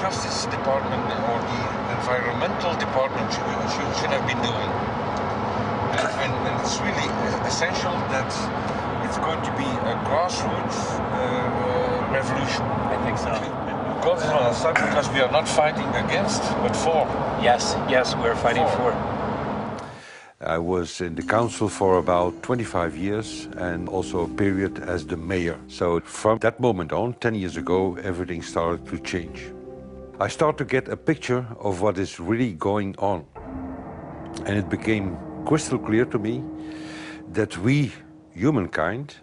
Justice Department or the Environmental Department should have been doing. And it's really essential that it's going to be a grassroots revolution. I think so. God is on our side because we are not fighting against, but for. Yes, we're fighting for. I was in the council for about 25 years and also a period as the mayor. So from that moment on, 10 years ago, everything started to change. I started to get a picture of what is really going on. And it became crystal clear to me that we, humankind,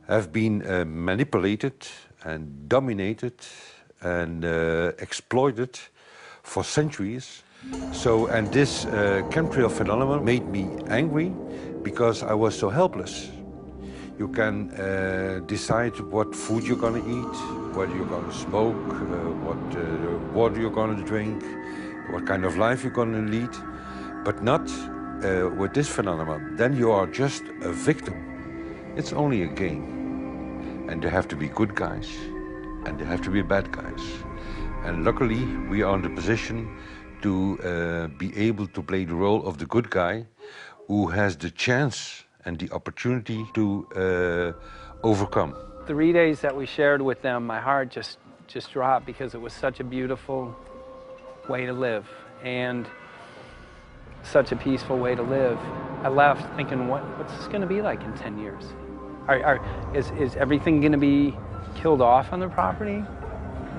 have been manipulated and dominated and exploited for centuries. And this chemtrail phenomenon made me angry because I was so helpless. You can decide what food you're going to eat, whether you're going to smoke, what water you're going to drink, what kind of life you're going to lead, but not with this phenomenon. Then you are just a victim. It's only a game. And there have to be good guys, and there have to be bad guys. And luckily, we are in the position to be able to play the role of the good guy who has the chance and the opportunity to overcome. The 3 days that we shared with them, my heart just dropped because it was such a beautiful way to live and such a peaceful way to live. I left thinking, what's this going to be like in 10 years? Is everything going to be killed off on the property?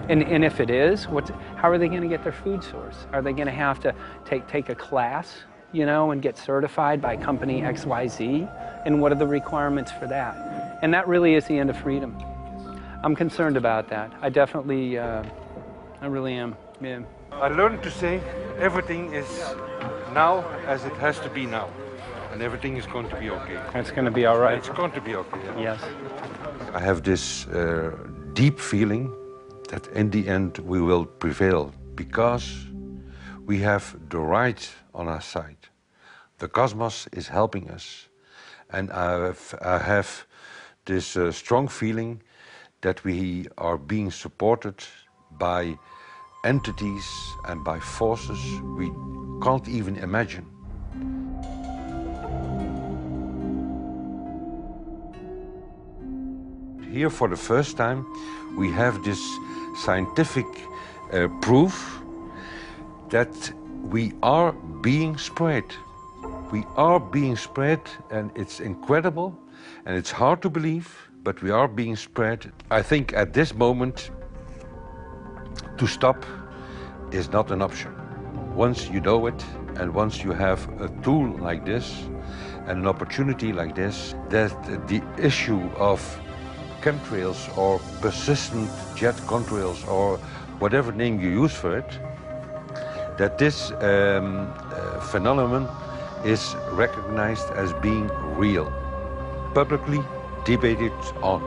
And if it is, how are they going to get their food source? Are they going to have to take a class, you know, and get certified by company XYZ? And what are the requirements for that? And that really is the end of freedom. I'm concerned about that. I definitely, I really am. Yeah. I learned to say everything is now as it has to be now. And everything is going to be okay. It's going to be all right. It's going to be okay. Yeah. Yes. I have this deep feeling that in the end we will prevail because we have the right on our side. The cosmos is helping us. And I have this strong feeling that we are being supported by entities and by forces we can't even imagine. Here for the first time we have this scientific proof that we are being spread. We are being spread, and it's incredible and it's hard to believe, but we are being spread. I think at this moment to stop is not an option. Once you know it and once you have a tool like this and an opportunity like this, that the issue of chemtrails or persistent jet contrails or whatever name you use for it, that this phenomenon is recognized as being real, publicly debated on.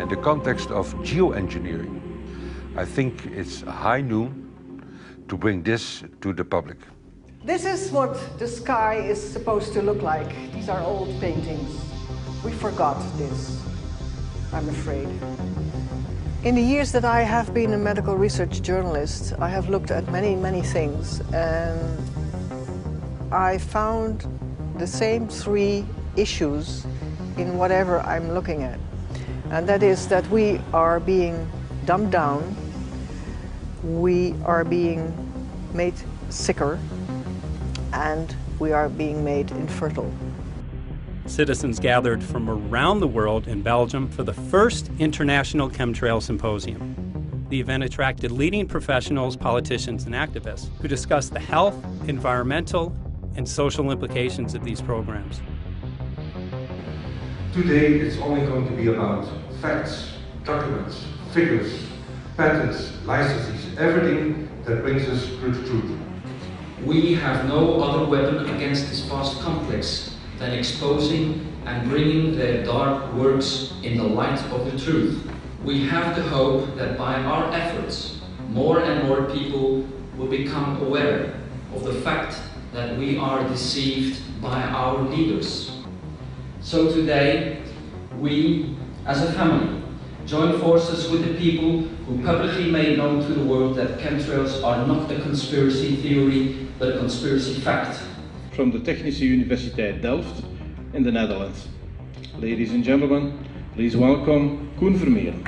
In the context of geoengineering, I think it's high noon to bring this to the public. This is what the sky is supposed to look like. These are old paintings. We forgot this, I'm afraid. In the years that I have been a medical research journalist, I have looked at many things, and I found the same three issues in whatever I'm looking at. And that is that we are being dumbed down, we are being made sicker, and we are being made infertile. Citizens gathered from around the world in Belgium for the first International Chemtrail Symposium. The event attracted leading professionals, politicians, and activists who discussed the health, environmental, and social implications of these programs. Today it's only going to be about facts, documents, figures, patents, licenses, everything that brings us to the truth. We have no other weapon against this vast complex than exposing and bringing their dark works in the light of the truth. We have the hope that by our efforts, more and more people will become aware of the fact that we are deceived by our leaders. So today, we, as a family, join forces with the people who publicly made known to the world that chemtrails are not a conspiracy theory, but a conspiracy fact. From the Technische Universiteit Delft in the Netherlands. Ladies and gentlemen, please welcome Koen Vermeeren.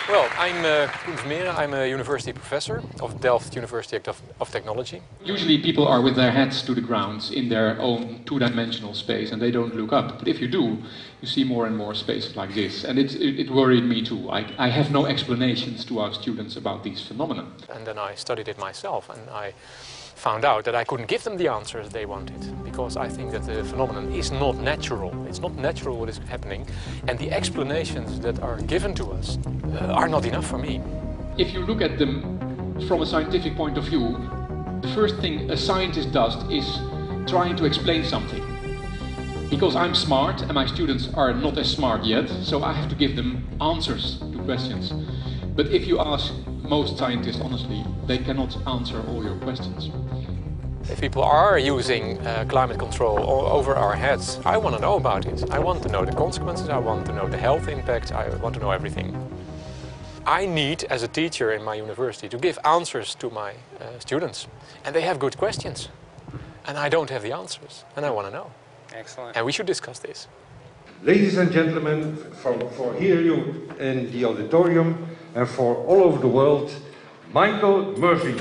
Well, I'm Koen Vermeeren. I'm a university professor of Delft University of Technology. Usually people are with their heads to the ground in their own two-dimensional space and they don't look up. But if you do, you see more and more spaces like this. And it worried me too. I have no explanations to our students about these phenomena. And then I studied it myself and I found out that I couldn't give them the answers they wanted, because I think that the phenomenon is not natural. It's not natural what is happening, and the explanations that are given to us are not enough for me. If you look at them from a scientific point of view, the first thing a scientist does is trying to explain something. Because I'm smart and my students are not as smart yet, so I have to give them answers to questions. But if you ask most scientists, honestly, they cannot answer all your questions. If people are using climate control over our heads, I want to know about it. I want to know the consequences, I want to know the health impact, I want to know everything. I need, as a teacher in my university, to give answers to my students. And they have good questions. And I don't have the answers, and I want to know. Excellent. And we should discuss this. Ladies and gentlemen, for here you in the auditorium and for all over the world, Michael Murphy.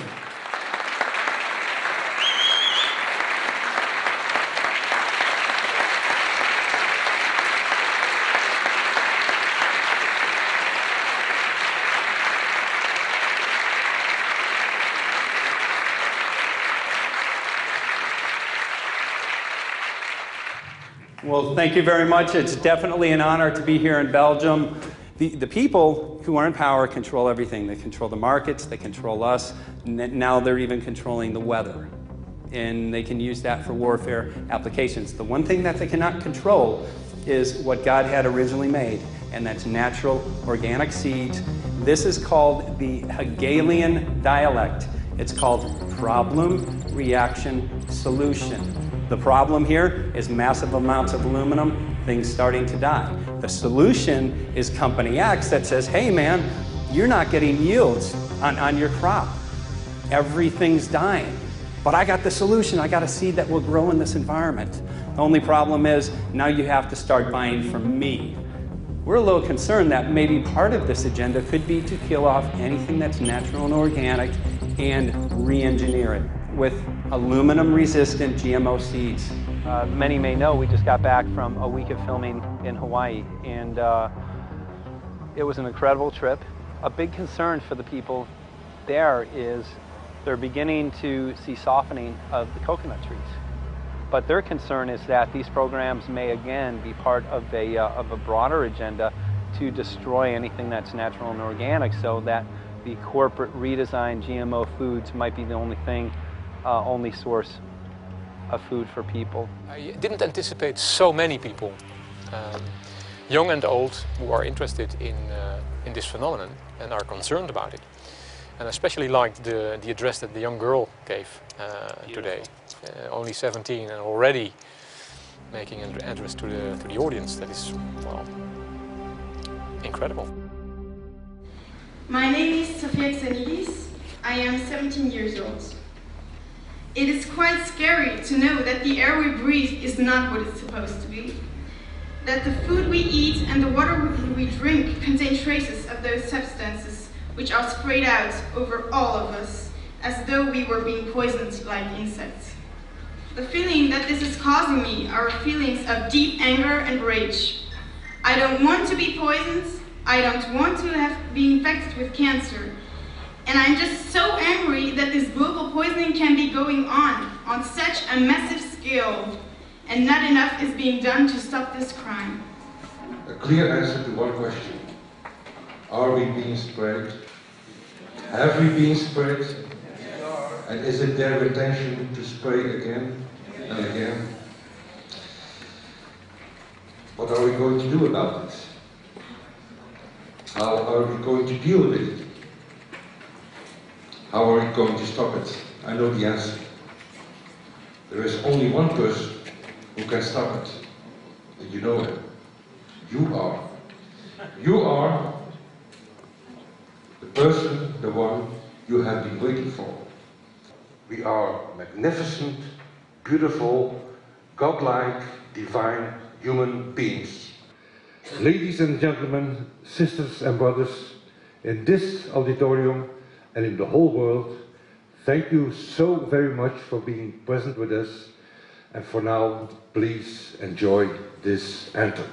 Well, thank you very much. It's definitely an honor to be here in Belgium. The people who are in power control everything. They control the markets, they control us, and now they're even controlling the weather. And they can use that for warfare applications. The one thing that they cannot control is what God had originally made, and that's natural organic seeds. This is called the Hegelian dialect. It's called problem, reaction, solution. The problem here is massive amounts of aluminum, things starting to die. The solution is company X that says, hey man, you're not getting yields on your crop. Everything's dying. But I got the solution, I got a seed that will grow in this environment. The only problem is now you have to start buying from me. We're a little concerned that maybe part of this agenda could be to kill off anything that's natural and organic and re-engineer it with aluminum-resistant GMO seeds. Many may know we just got back from a week of filming in Hawaii, and it was an incredible trip. A big concern for the people there is they're beginning to see softening of the coconut trees. But their concern is that these programs may again be part of a broader agenda to destroy anything that's natural and organic, so that the corporate redesigned GMO foods might be the only source of food for people. I didn't anticipate so many people, young and old, who are interested in this phenomenon and are concerned about it. And I especially liked the address that the young girl gave today. Only 17 and already making an address to the audience. That is, well, incredible. My name is Sofia Xenidis. I am 17 years old. It is quite scary to know that the air we breathe is not what it's supposed to be. That the food we eat and the water we drink contain traces of those substances which are sprayed out over all of us, as though we were being poisoned like insects. The feeling that this is causing me are feelings of deep anger and rage. I don't want to be poisoned, I don't want to be infected with cancer, and I'm just so angry that this global poisoning can be going on such a massive scale, and not enough is being done to stop this crime. A clear answer to one question. Are we being sprayed? Have we been sprayed? And is it their intention to spray again and again? What are we going to do about it? How are we going to deal with it? How are we going to stop it? I know the answer. There is only one person who can stop it. And you know it. You are. You are the person, the one you have been waiting for. We are magnificent, beautiful, godlike, divine human beings. Ladies and gentlemen, sisters and brothers, in this auditorium and in the whole world, thank you so very much for being present with us. And for now, please enjoy this anthem.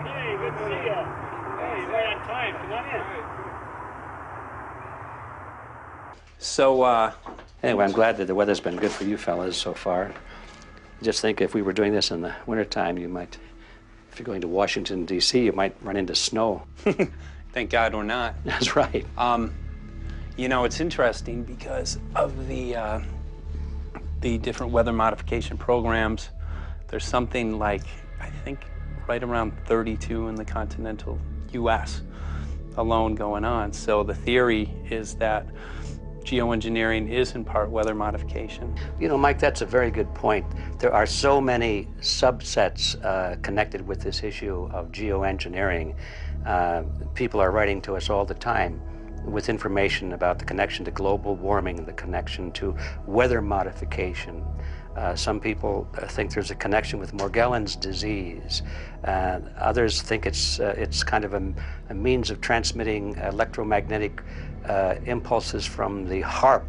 Hey, good to see you. Hey, you're right on time. Come on in. So, anyway, I'm glad that the weather's been good for you fellas so far. Just think if we were doing this in the wintertime, you might, if you're going to Washington, D.C., you might run into snow. Thank God we're not. That's right. You know, it's interesting because of the different weather modification programs. There's something like, I think, right around 32 in the continental U.S. alone going on. So the theory is that geoengineering is in part weather modification. You know, Mike, that's a very good point. There are so many subsets connected with this issue of geoengineering. People are writing to us all the time with information about the connection to global warming, the connection to weather modification. Some people think there's a connection with Morgellons disease. Others think it's kind of a means of transmitting electromagnetic impulses from the HAARP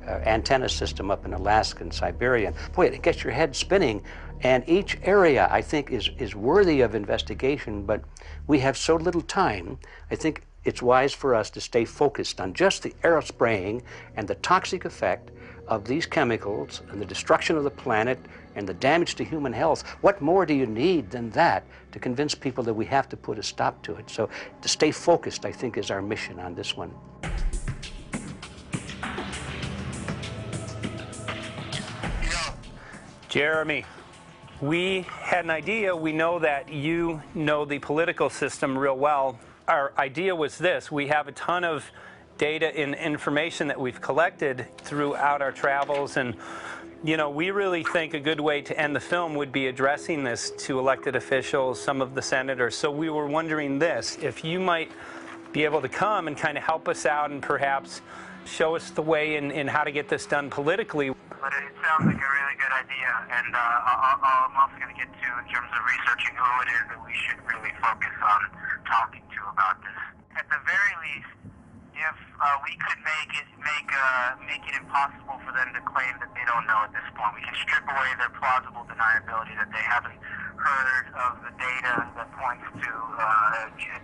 antenna system up in Alaska and Siberia. Boy, it gets your head spinning. And each area, I think, is worthy of investigation, but we have so little time. I think it's wise for us to stay focused on just the aerospraying and the toxic effect of these chemicals and the destruction of the planet and the damage to human health. What more do you need than that to convince people that we have to put a stop to it? So to stay focused, I think, is our mission on this one. Jeremy, we had an idea. We know that you know the political system real well. Our idea was this. We have a ton of data and information that we've collected throughout our travels, and you know, we really think a good way to end the film would be addressing this to elected officials, some of the senators. So we were wondering this, if you might be able to come and kind of help us out and perhaps show us the way in how to get this done politically. But it sounds like a really good idea, and I'm also going to get to, in terms of researching who it is that we should really focus on talking to about this. At the very least, if we could make it impossible for them to claim that they don't know at this point, we can strip away their plausible deniability that they haven't heard of the data that points to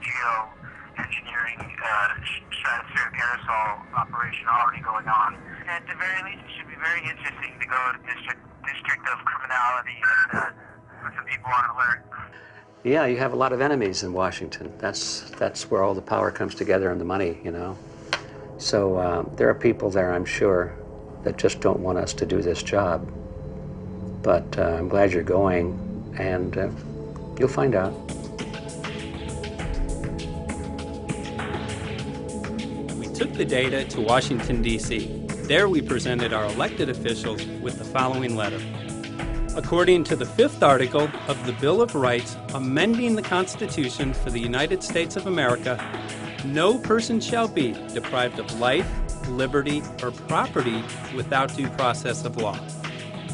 geoengineering stratospheric aerosol operation already going on. At the very least, it should be very interesting to go to District of Criminality and put some people on alert. Yeah, you have a lot of enemies in Washington. That's where all the power comes together and the money, you know. So there are people there, I'm sure, that just don't want us to do this job. But I'm glad you're going, and you'll find out. We took the data to Washington, D.C. There we presented our elected officials with the following letter. According to the 5th article of the Bill of Rights amending the Constitution for the United States of America, no person shall be deprived of life, liberty, or property without due process of law.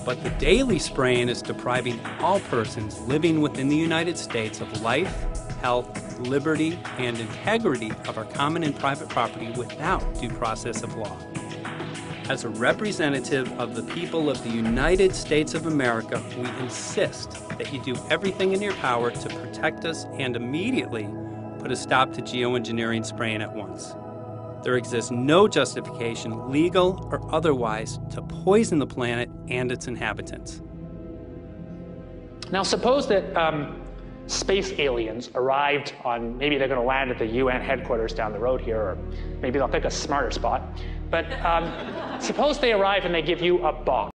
But the daily spraying is depriving all persons living within the United States of life, health, liberty, and integrity of our common and private property without due process of law. As a representative of the people of the United States of America, we insist that you do everything in your power to protect us and immediately put a stop to geoengineering spraying at once. There exists no justification, legal or otherwise, to poison the planet and its inhabitants. Now suppose that space aliens arrived on, maybe they're going to land at the UN headquarters down the road here, or maybe they'll pick a smarter spot. But suppose they arrive and they give you a box.